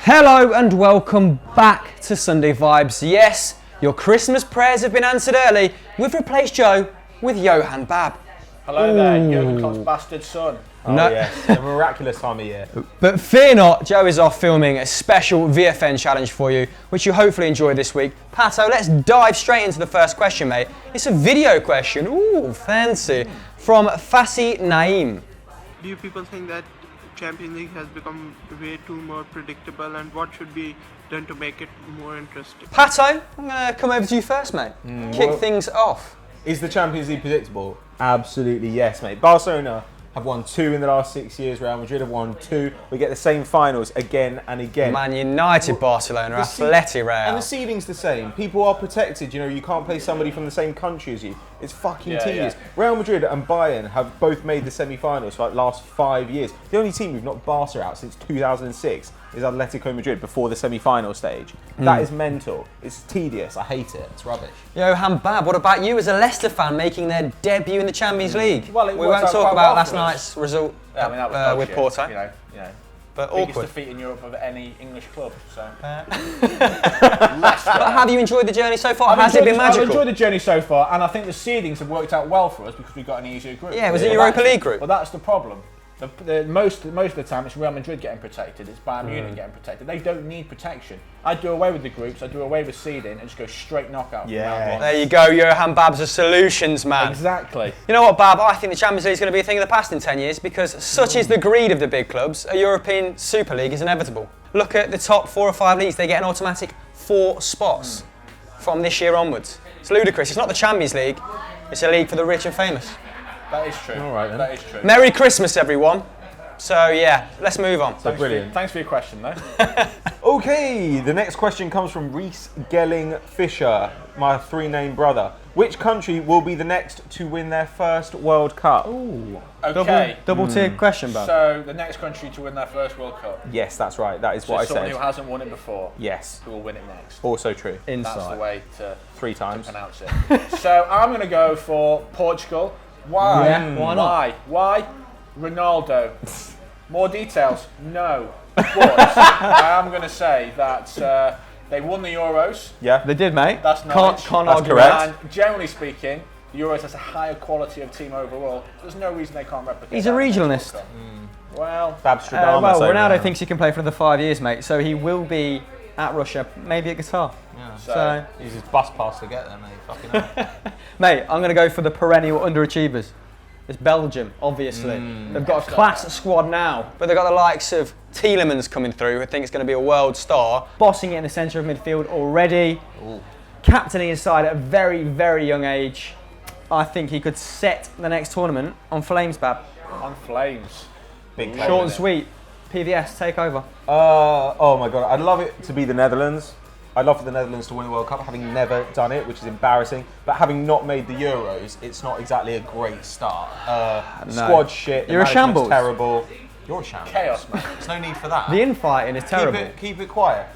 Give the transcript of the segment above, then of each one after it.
Hello and welcome back to Sunday Vibes. Yes, your Christmas prayers have been answered early. We've replaced Joe with Johan Bab. Hello there, Jurgen Klopp's bastard son. Oh no. Yes, a miraculous time of year. But fear not, Joe is off filming a special VFN challenge for you, which you hopefully enjoy this week. Pato, let's dive straight into the first question, mate. It's a video question. Ooh, fancy. From Fassi Naim. Do you people think that Champions League has become way too more predictable, and what should be done to make it more interesting? Pato, I'm going to come over to you first, mate. Kick things off. Is the Champions League predictable? Absolutely yes, mate. Barcelona have won 2 in the last 6 years. Real Madrid have won 2. We get the same finals again and again. Man United, Barcelona, Atleti, Real. And the seeding's the same. People are protected. You know, you can't play somebody from the same country as you. It's fucking tedious. Yeah. Real Madrid and Bayern have both made the semi-finals for like the last 5 years. The only team who've knocked Barca out since 2006 is Atletico Madrid before the semi-final stage. That is mental. It's tedious. I hate it. It's rubbish. Johan Bab, what about you as a Leicester fan making their debut in the Champions League? Well, we won't talk about last night's result I mean, that was dog with shit, Porto. You know, But biggest awkward. defeat in Europe of any English club. So. But have you enjoyed the journey so far? Has it been magical? I've enjoyed the journey so far, and I think the seedings have worked out well for us because we've got an easier group. Yeah, it was a Europa League group. Well, that's the problem. Most of the time, it's Real Madrid getting protected. It's Bayern Munich getting protected. They don't need protection. I'd do away with the groups. I'd do away with seeding and just go straight knockout. Yeah. From round one. There you go, Johan Bab's a solutions man. Exactly. You know what, Bab? I think the Champions League is going to be a thing of the past in 10 years because such is the greed of the big clubs, a European Super League is inevitable. Look at the top 4 or 5 leagues, they get an automatic 4 spots from this year onwards. It's ludicrous. It's not the Champions League, it's a league for the rich and famous. That is true. All right, then. That is true. Merry Christmas, everyone. So, yeah, let's move on. Brilliant. Thanks for your question, though. Okay, the next question comes from Reese Gelling Fisher, my 3-name brother. Which country will be the next to win their first World Cup? Ooh. Okay. Double tier question, Bab. So the next country to win their first World Cup. Yes, that's right. That is So what I someone said. who hasn't won it before. Yes, Who will win it next? also true. That's the way to 3 times. pronounce it. So I'm going to go for Portugal. Why? Yeah, why not? Why? Ronaldo. More details? No. But I am going to say that they won the Euros. Yeah. They did, mate. That's knowledge. Can't That's argue correct. And generally speaking, the Euros has a higher quality of team overall. There's no reason they can't replicate. He's a that in the regionalist. World Cup. Well, Babstradamus. Well, over Ronaldo there. thinks he can play for another 5 years, mate, so he will be at Russia, maybe at Qatar. So, Use his bus pass to get there, mate. Fucking hell. mate, I'm going to go for the perennial underachievers. It's Belgium, obviously. They've got a class squad now, but they've got the likes of Tielemans coming through, who I think is going to be a world star. Bossing it in the centre of midfield already. Captaining his side at a very, very young age. I think he could set the next tournament on flames, Bab. on flames. Big claim, Short and innit? sweet. PVS, take over. Oh my god, I'd love it to be the Netherlands. I'd love for the Netherlands to win the World Cup, having never done it, which is embarrassing. But having not made the Euros, it's not exactly a great start. Squad shit. the You're a management's shambles. Terrible. You're a shambles. Chaos, man. There's no need for that. The infighting is terrible. Keep it quiet.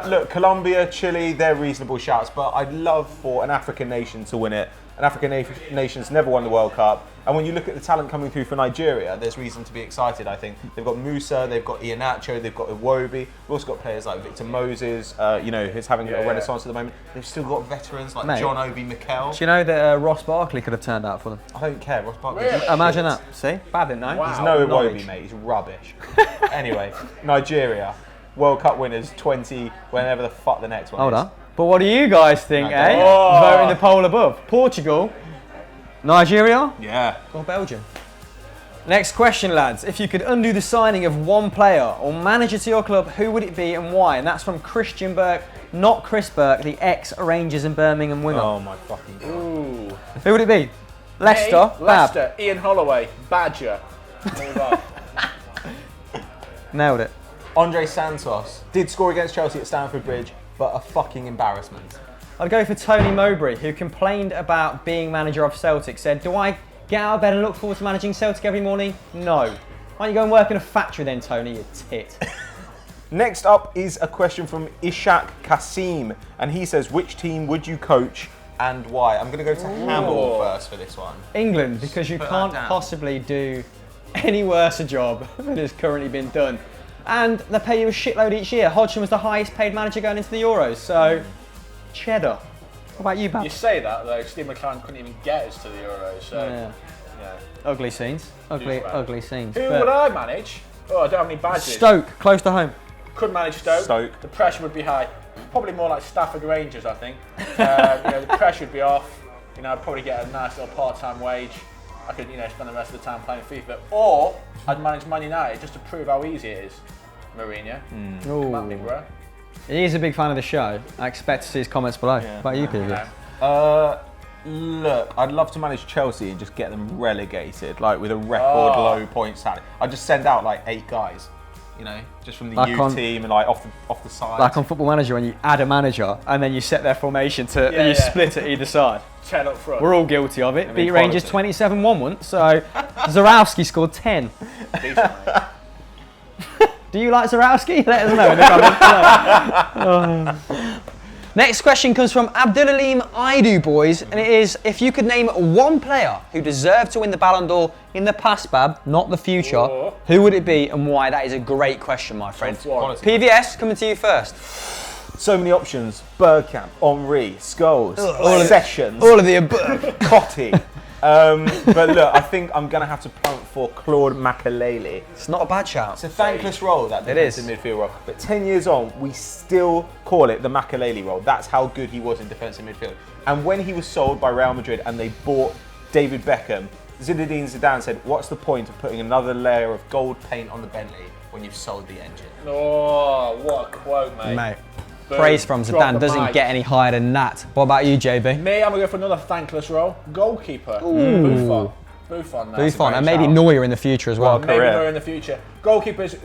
Look, Colombia, Chile, they're reasonable shouts, but I'd love for an African nation to win it. An African nation's never won the World Cup. And when you look at the talent coming through for Nigeria, there's reason to be excited, I think. They've got Musa, they've got Iheanacho, they've got Iwobi. We've also got players like Victor Moses, who's having a renaissance at the moment. They've still got veterans like Mate. John Obi Mikel. Do you know that Ross Barkley could have turned out for them? I don't care, Ross Barkley. Really? Imagine that. See? Bad, didn't know. Wow. He's no knowledge. Iwobi, mate. He's rubbish. Anyway, Nigeria, World Cup winners, 20, whenever the fuck the next one Hold is. on. But what do you guys think, eh? Oh. Vote in the poll above. Portugal, Nigeria, Yeah. or Belgium? Next question, lads. If you could undo the signing of one player or manager to your club, who would it be and why? And that's from Christian Burke, not Chris Burke, the ex-Rangers and Birmingham winger. Oh my fucking god. Ooh. Who would it be? Leicester, Hey, Bab. Leicester, Ian Holloway, Badger. Move on. Nailed it. Andre Santos did score against Chelsea at Stamford Bridge, but a fucking embarrassment. I'd go for Tony Mowbray, who complained about being manager of Celtic. Said, do I get out of bed and look forward to managing Celtic every morning? No. Why don't you go and work in a factory then, Tony, you tit? Next up is a question from Ishak Kasim, and he says, which team would you coach and why? I'm going to go to Hamill first for this one. England, because you Put that can't down. possibly do any worse a job than has currently been done. And they pay you a shitload each year. Hodgson was the highest paid manager going into the Euros, so cheddar. What about you, Bab? You say that though, Steve McLaren couldn't even get us to the Euros, so Yeah. yeah. Ugly scenes. Ugly scenes. Who But would I manage? Oh, I don't have any badges. Stoke, close to home. Could manage Stoke. Stoke. The pressure would be high. Probably more like Stafford Rangers, I think. The pressure would be off. I'd probably get a nice little part-time wage. I could, spend the rest of the time playing FIFA. Or I'd manage Man United just to prove how easy it is. Mourinho. Come at me, bro. He is a big fan of the show. I expect to see his comments below. What about you, PV? Look, I'd love to manage Chelsea and just get them relegated, like with a record low points tally. I'd just send out like 8 guys, just from the youth team and like off the side. Like on Football Manager, when you add a manager and then you set their formation and you split it either side. 10 up front. We're all guilty of it. Beat Rangers 27-1 once, so Zarowski scored 10. Decent, mate. Do you like Zarowski? Let us know in the comments. Next question comes from Abdulalim Aidu, boys, and it is, if you could name one player who deserved to win the Ballon d'Or in the past, Bab, not the future, who would it be and why? That is a great question, my friend. PVS, coming to you first. So many options: Bergkamp, Henry, Scholes, Sessions, All of the above. Cotti. But look, I think I'm going to have to punt for Claude Makelele. It's not a bad shout. It's a thankless role, that It is. defensive midfield role. But 10 years on, we still call it the Makelele role. That's how good he was in defensive midfield. And when he was sold by Real Madrid and they bought David Beckham, Zinedine Zidane said, what's the point of putting another layer of gold paint on the Bentley when you've sold the engine? Oh, what a quote, mate. Mate, Boom. praise from Drop Zidane the doesn't mic. get any higher than that. What about you, JB? Me, I'm going to go for another thankless role. Goalkeeper. Buffon. Buffon, and maybe Neuer in the future as well. Maybe Neuer in the future. Goalkeepers,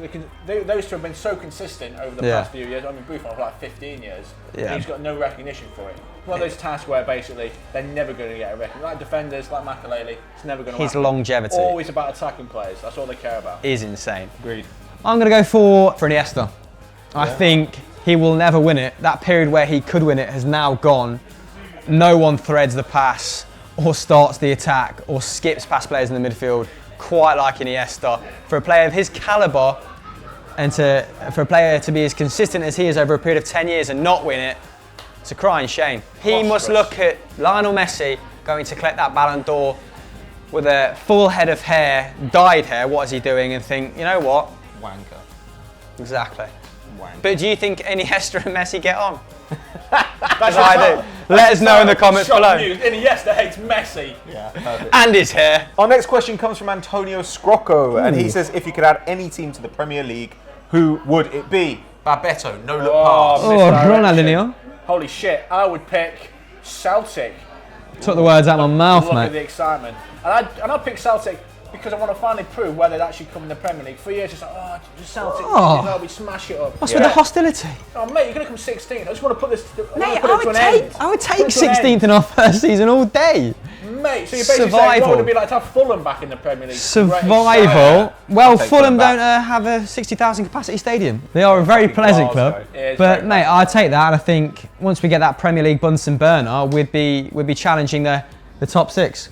those two have been so consistent over the past few years. I mean, Buffon for like 15 years. Yeah. And he's got no recognition for it. It's one of those tasks where basically they're never going to get a recognition. Like defenders, like Makelele, it's never going to His happen. longevity Always about attacking players. That's all they care about. is insane. Agreed. I'm going to go for Iniesta. I think he will never win it. That period where he could win it has now gone. No one threads the pass or starts the attack or skips past players in the midfield quite like Iniesta. For a player of his calibre and for a player to be as consistent as he is over a period of 10 years and not win it, it's a crying shame. He must look at Lionel Messi going to collect that Ballon d'Or with a full head of hair, dyed hair, what is he doing, and think, you know what? Wanker. Exactly. Wanker. But do you think Iniesta and Messi get on? As I do. Let us know in the comments below. Iniesta hates Messi. Yeah, perfect. And his hair. Our next question comes from Antonio Scrocco, and he says, if you could add any team to the Premier League, who would it be? Babetto, no look pass. Oh, Misdirection. Ronaldinho. Holy shit, I would pick Celtic. Took the words out of my mouth, Look at the mate. excitement. And I'd pick Celtic because I want to finally prove where they'd actually come in the Premier League. For years, it's like, just Celtic, we smash it up. What's with the hostility? Oh, mate, you're going to come 16th. I just want to put this Mate, put it to an end. I would take Put it to an 16th end. in our first season all day. Mate, so you're basically saying Survival. what would it be like to have Fulham back in the Premier League? Survival. Well, I'll take Fulham Fulham don't have a 60,000 capacity stadium. They are a very pleasant club. It is But very mate, I take that, and I think once we get that Premier League Bunsen burner, we'd be challenging the top 6,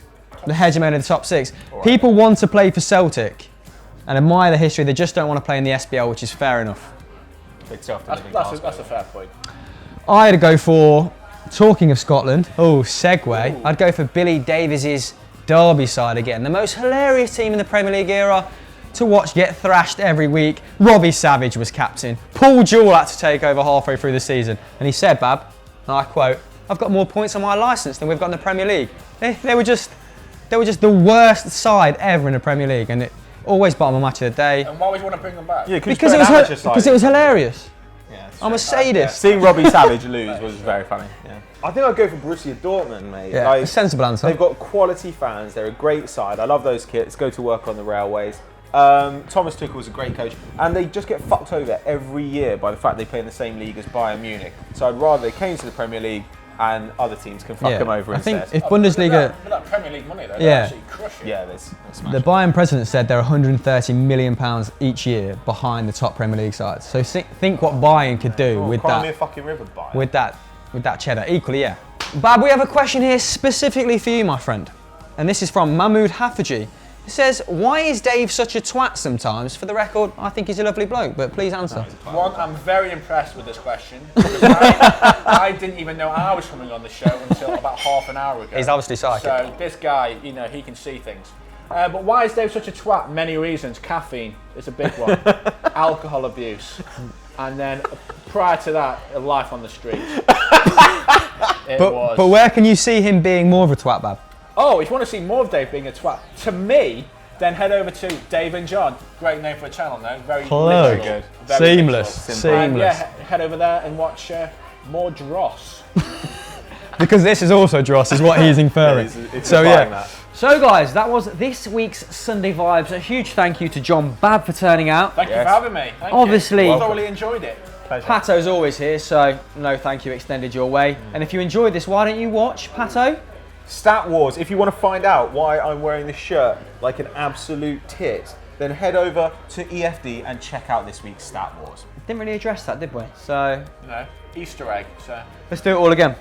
the hegemony of the top 6. People want to play for Celtic and admire the history. They just don't want to play in the SBL, which is fair enough. Big self That's a fair point. I'd go for, talking of Scotland, segue. I'd go for Billy Davies' Derby side again. The most hilarious team in the Premier League era to watch get thrashed every week. Robbie Savage was captain. Paul Jewell had to take over halfway through the season. And he said, Bab, and I quote, "I've got more points on my licence than we've got in the Premier League." They were just the worst side ever in the Premier League, and it always bottom of match of the day. And why would you want to bring them back? Yeah, Because it was hilarious. Yeah, it's I'm a true. sadist. Seeing Robbie Savage lose was very funny. Yeah. I think I'd go for Borussia Dortmund, mate. Yeah, a sensible answer. They've got quality fans. They're a great side. I love those kids. Go to work on the railways. Thomas Tuchel's a great coach, and they just get fucked over every year by the fact they play in the same league as Bayern Munich. So I'd rather they came to the Premier League and other teams can fuck them over I instead. think if Bundesliga, With that Premier League money, though, Yeah. they're absolutely crushing. yeah, there's the Bayern president said they're 130 million pounds each year behind the top Premier League sides. So think what Bayern could do with Cry me a that, fucking river, Bayern. with that cheddar. Equally, yeah. Bab, we have a question here specifically for you, my friend, and this is from Mahmoud Hafaji. It It says, why is Dave such a twat sometimes? For the record, I think he's a lovely bloke, but please answer. One, I'm very impressed with this question. Because I didn't even know I was coming on the show until about half an hour ago. He's obviously psychic. So this guy, you know, he can see things. But why is Dave such a twat? Many reasons. Caffeine is a big one. Alcohol abuse. And then prior to that, a life on the street. But where can you see him being more of a twat, Bab? Oh, if you want to see more of Dave being a twat, to me, then head over to Dave and John. Great name for a channel, though. Very Plug. literal. Good. Very Seamless. literal. And Seamless. head over there and watch more dross. Because this is also dross, is what he's inferring. It's So implying yeah. that. So guys, that was this week's Sunday Vibes. A huge thank you to John Bab for turning out. Thank you for having me. Thank Obviously. you. Thoroughly enjoyed it. Pleasure. Pato's always here, so no thank you extended your way. And if you enjoyed this, why don't you watch Pato? Stat Wars. If you want to find out why I'm wearing this shirt like an absolute tit, then head over to EFD and check out this week's Stat Wars. Didn't really address that, did we? So You know, Easter egg. So. let's do it all again.